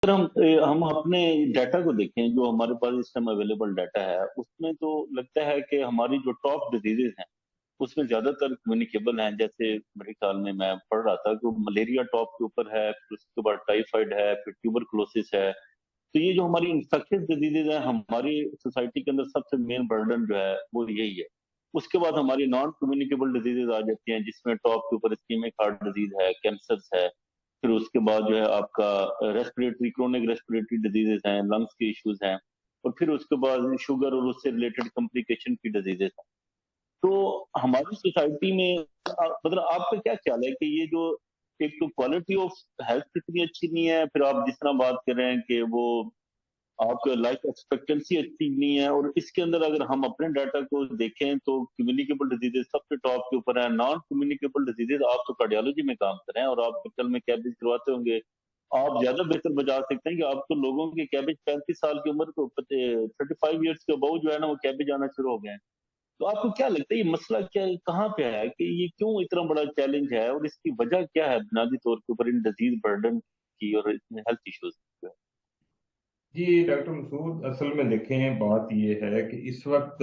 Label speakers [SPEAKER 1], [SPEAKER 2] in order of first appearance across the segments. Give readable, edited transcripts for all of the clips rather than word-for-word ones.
[SPEAKER 1] अगर हम अपने डाटा को देखें, जो हमारे पास इस टाइम अवेलेबल डाटा है, उसमें तो लगता है कि हमारी जो टॉप डिजीजेज हैं उसमें ज्यादातर कम्युनिकेबल हैं। जैसे मेरे ख्याल में मैं पढ़ रहा था कि मलेरिया टॉप के ऊपर है, फिर उसके बाद टाइफाइड है, फिर ट्यूबरकुलोसिस है। तो ये जो हमारी इन्फेक्शियस डिजीजेज है, हमारी सोसाइटी के अंदर सबसे मेन बर्डन जो है वो यही है। उसके बाद हमारी नॉन कम्युनिकेबल डिजीजेज आ जाती हैं, जिसमें टॉप के ऊपर इस्कीमिक हार्ट डिजीज है, कैंसर है। फिर उसके बाद जो है आपका रेस्पिरेटरी, क्रोनिक रेस्पिरेटरी डिजीजेस हैं, लंग्स के इश्यूज हैं। और फिर उसके बाद शुगर और उससे रिलेटेड कॉम्प्लिकेशन की डिजीजेस हैं। तो हमारी सोसाइटी में मतलब आपका क्या ख्याल है कि ये जो एक तो क्वालिटी ऑफ हेल्थ इतनी अच्छी नहीं है, फिर आप जिस तरह बात कर रहे हैं कि वो आपका लाइफ एक्सपेक्टेंसी अच्छी नहीं है, और इसके अंदर अगर हम अपने डाटा को देखें तो कम्युनिकेबल डिजीजेज सबसे टॉप के ऊपर है। नॉन कम्युनिकेबल डिजीजेज, आप तो कार्डियोलॉजी में काम कर रहे हैं और आप कल में कैबेज करवाते होंगे, आप ज्यादा बेहतर बता सकते हैं कि आप तो लोगों के कैबेज 35 साल की उम्र को 35 ईयर्स के अबाउ जो है ना वो कैबेज आना शुरू हो गए हैं। तो आपको क्या लगता है ये मसला क्या है, कहाँ पे है कि ये क्यों इतना बड़ा चैलेंज है, और इसकी वजह क्या है बुनियादी तौर के ऊपर इन डिजीज बर्डन की और इसमें हेल्थ इश्यूज की?
[SPEAKER 2] जी डॉक्टर मसूद, असल में देखें बात ये है कि इस वक्त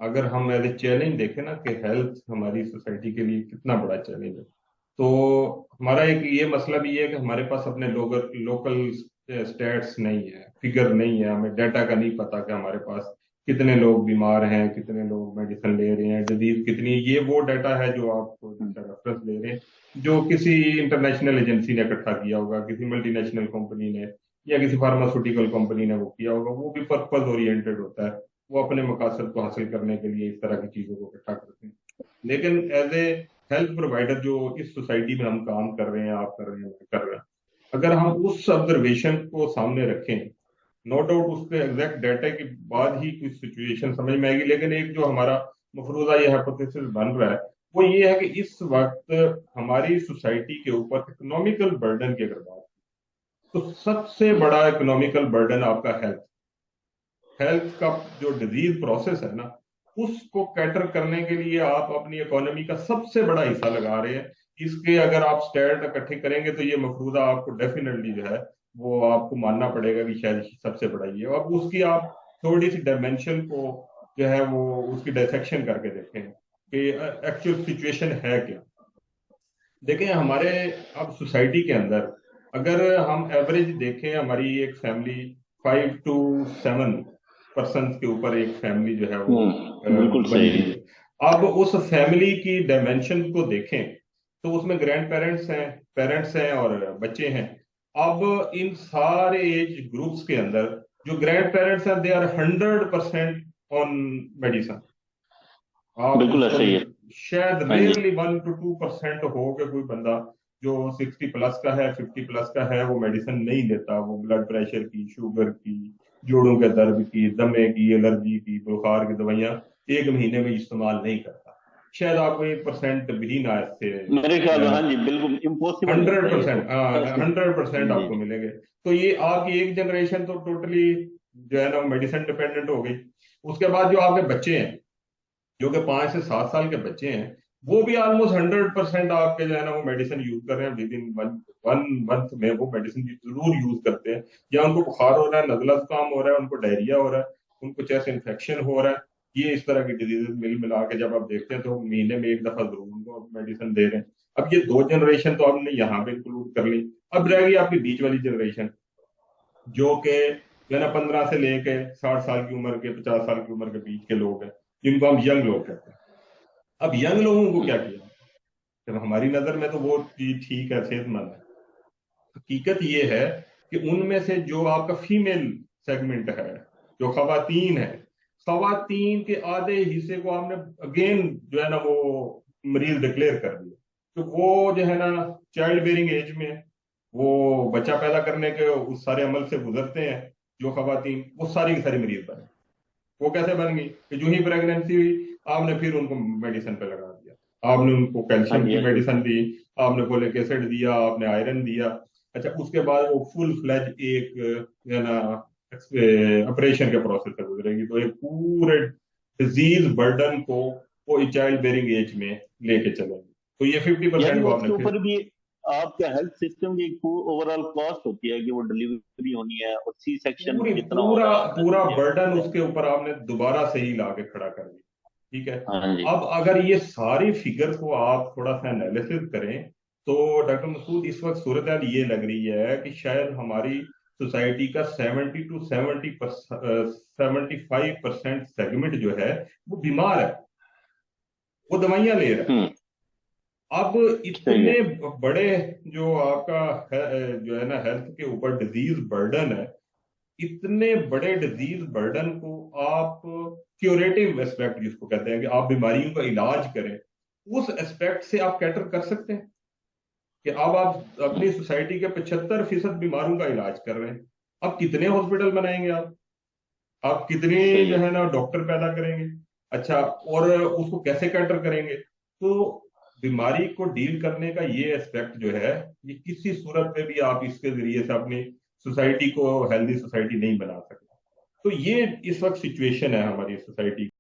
[SPEAKER 2] अगर हम एज ए चैलेंज देखें ना कि हेल्थ हमारी सोसाइटी के लिए कितना बड़ा चैलेंज है, तो हमारा एक ये मसला भी है कि हमारे पास अपने लोकल स्टेट्स नहीं है, फिगर नहीं है, हमें डाटा का नहीं पता कि हमारे पास कितने लोग बीमार हैं, कितने लोग मेडिसिन ले रहे हैं, डिजीज कितनी है। ये वो डाटा है जो आप जिसका रेफरेंस ले रहे हैं, जो किसी इंटरनेशनल एजेंसी ने इकट्ठा किया होगा, किसी मल्टीनेशनल कंपनी ने या किसी फार्मास्यूटिकल कंपनी ने वो किया होगा। वो भी पर्पज ओरिएंटेड होता है, वो अपने मकसद को हासिल करने के लिए इस तरह की चीजों को इकट्ठा करते हैं। लेकिन एज ए हेल्थ प्रोवाइडर जो इस सोसाइटी में हम काम कर रहे हैं, आप कर रहे हैं, मैं कर रहा हूं, अगर हम उस ऑब्जर्वेशन को सामने रखें, नो डाउट उसके एग्जैक्ट डाटा के बाद ही कुछ सिचुएशन समझ में आएगी, लेकिन एक जो हमारा मफरूजा ये हाइपोथेसिस बन रहा है वो ये है कि इस वक्त हमारी सोसाइटी के ऊपर इकोनॉमिकल बर्डन की अगर बात, तो सबसे बड़ा इकोनॉमिकल बर्डन आपका हेल्थ हेल्थ का जो डिजीज प्रोसेस है ना, उसको कैटर करने के लिए आप अपनी इकोनॉमी का सबसे बड़ा हिस्सा लगा रहे हैं। इसके अगर आप स्टेट इकट्ठे करेंगे तो ये मफरूजा आपको डेफिनेटली जो है वो आपको मानना पड़ेगा कि शायद सबसे बड़ा ये है। अब उसकी आप थोड़ी सी डायमेंशन को जो है वो उसकी डायसेक्शन करके देखें कि एक्चुअल सिचुएशन है क्या। देखें हमारे अब सोसाइटी के अंदर अगर हम एवरेज देखें, हमारी एक फैमिली 5 to 7 पर्सन के ऊपर एक फैमिली जो है वो
[SPEAKER 1] बिल्कुल
[SPEAKER 2] बनी
[SPEAKER 1] सही।
[SPEAKER 2] हुई है। अब उस फैमिली की डायमेंशन को देखें तो उसमें ग्रैंड पेरेंट्स हैं और बच्चे हैं। अब इन सारे एज ग्रुप्स के अंदर जो ग्रैंड पेरेंट्स हैं, दे आर 100% ऑन मेडिसिन। आप
[SPEAKER 1] बिल्कुल
[SPEAKER 2] उसको
[SPEAKER 1] ऐसा ही है।
[SPEAKER 2] शायद
[SPEAKER 1] हाँ जी।
[SPEAKER 2] रेयरली 1 to 2% हो कि कोई बंदा जो 60 प्लस का है, 50 प्लस का है, वो मेडिसिन नहीं लेता। वो ब्लड प्रेशर की, शुगर की, जोड़ों के दर्द की, दमे की, एलर्जी की, बुखार की दवाइयां 1 महीने में इस्तेमाल नहीं करता। शायद आपको 1% भी ना इससे
[SPEAKER 1] मेरे ख्याल
[SPEAKER 2] जो
[SPEAKER 1] में
[SPEAKER 2] है
[SPEAKER 1] हाँ
[SPEAKER 2] ना
[SPEAKER 1] जी, बिल्कुल इम्पॉसिबल
[SPEAKER 2] हंड्रेड
[SPEAKER 1] लगता है ये तो।
[SPEAKER 2] परसेंट
[SPEAKER 1] ऐसे।
[SPEAKER 2] 100%
[SPEAKER 1] जी।
[SPEAKER 2] आपको मिलेंगे। तो ये आपकी एक जनरेशन तो टोटली जो है ना मेडिसिन डिपेंडेंट हो गई। उसके बाद जो आपके बच्चे हैं, जो कि 5 से 7 साल के बच्चे हैं, वो भी ऑलमोस्ट 100% आपके जो है ना वो मेडिसिन यूज कर रहे हैं। With in one one month में वो मेडिसिन जरूर यूज करते हैं। या उनको बुखार हो रहा है, नजला जुकाम हो रहा है, उनको डायरिया हो रहा है, उनको चेस्ट इन्फेक्शन हो रहा है, ये इस तरह की डिजीजेस मिल मिला के जब आप देखते हैं तो महीने में एक दफा जरूर उनको मेडिसिन दे रहे हैं। अब ये दो जनरेशन तो हमने यहाँ पे इंक्लूड कर ली। अब रह गई आपकी बीच वाली जनरेशन, जो कि जो है ना 15 से लेके 60 साल की उम्र के, 50 साल की उम्र के बीच के लोग हैं, जिनको हम यंग लोग कहते हैं। अब यंग लोगों को क्या किया, जब हमारी नजर में तो वो चीज ठीक है, सेहतमंद है। हकीकत ये है कि उनमें से जो आपका फीमेल सेगमेंट है, जो खवातीन है, खवातीन के आधे हिस्से को आपने अगेन जो है ना वो मरीज डिक्लेयर कर दिया। तो वो जो है ना चाइल्ड बेरिंग एज में, वो बच्चा पैदा करने के उस सारे अमल से गुजरते हैं, जो खवातीन वो सारी की सारी मरीज बने। वो कैसे बन गई कि जो ही प्रेगनेंसी हुई आपने फिर उनको मेडिसिन पे लगा दिया, आपने उनको
[SPEAKER 1] हाँ
[SPEAKER 2] कैल्शियम
[SPEAKER 1] जी,
[SPEAKER 2] की
[SPEAKER 1] ऐसे ही।
[SPEAKER 2] मेडिसिन दी, आपने फोलिक एसिड दिया, आपने आयरन दिया। अच्छा, उसके बाद वो फुल फ्लेज एक जो है ना ऑपरेशन के प्रोसेस से गुजरेगी, तो एक पूरे डिजीज बर्डन को वो चाइल्ड बेरिंग एज में लेके चलेंगे। तो ये 50%
[SPEAKER 1] यानी
[SPEAKER 2] को आपने
[SPEAKER 1] उसके
[SPEAKER 2] फिर
[SPEAKER 1] ऊपर भी आपका हेल्थ सिस्टम की ओवरऑल कॉस्ट होती है कि वो डिलीवरी होनी है, और सी सेक्शन
[SPEAKER 2] पूरी
[SPEAKER 1] कितना हो
[SPEAKER 2] पूरा
[SPEAKER 1] रहा है आपका
[SPEAKER 2] पूरा
[SPEAKER 1] इंडिया
[SPEAKER 2] बर्डन
[SPEAKER 1] में।
[SPEAKER 2] उसके ऊपर आपने दोबारा से ही लाके खड़ा कर दिया। ठीक है।
[SPEAKER 1] हाँ जी।
[SPEAKER 2] अब अगर ये सारी फिगर को आप थोड़ा सा एनालिसिस करें, तो डॉक्टर मसूद इस वक्त सूरत हाल ये लग रही है कि शायद हमारी सोसाइटी का 75% सेगमेंट जो है वो बीमार है, वो दवाइयां ले रहा है।
[SPEAKER 1] हम्म।
[SPEAKER 2] अब
[SPEAKER 1] सही है।
[SPEAKER 2] इतने बड़े जो आपका जो है ना हेल्थ के ऊपर डिजीज बर्डन है, इतने बड़े डिजीज बर्डन को आप क्यूरेटिव एस्पेक्ट जिसको कहते हैं कि आप बीमारियों का इलाज करें, उस एस्पेक्ट से आप कैटर कर सकते हैं कि अब आप
[SPEAKER 1] हम्म।
[SPEAKER 2] अपनी सोसाइटी के 75% बीमारों का इलाज कर रहे हैं। अब कितने हॉस्पिटल बनाएंगे आप कितने
[SPEAKER 1] सही
[SPEAKER 2] जो
[SPEAKER 1] है।
[SPEAKER 2] है ना डॉक्टर पैदा करेंगे? अच्छा, और उसको कैसे कैटर करेंगे? तो बीमारी को डील करने का ये एस्पेक्ट जो है, ये किसी सूरत में भी आप इसके जरिए से अपनी सोसाइटी को हेल्दी सोसाइटी नहीं बना सकते। तो ये इस वक्त सिचुएशन है हमारी सोसाइटी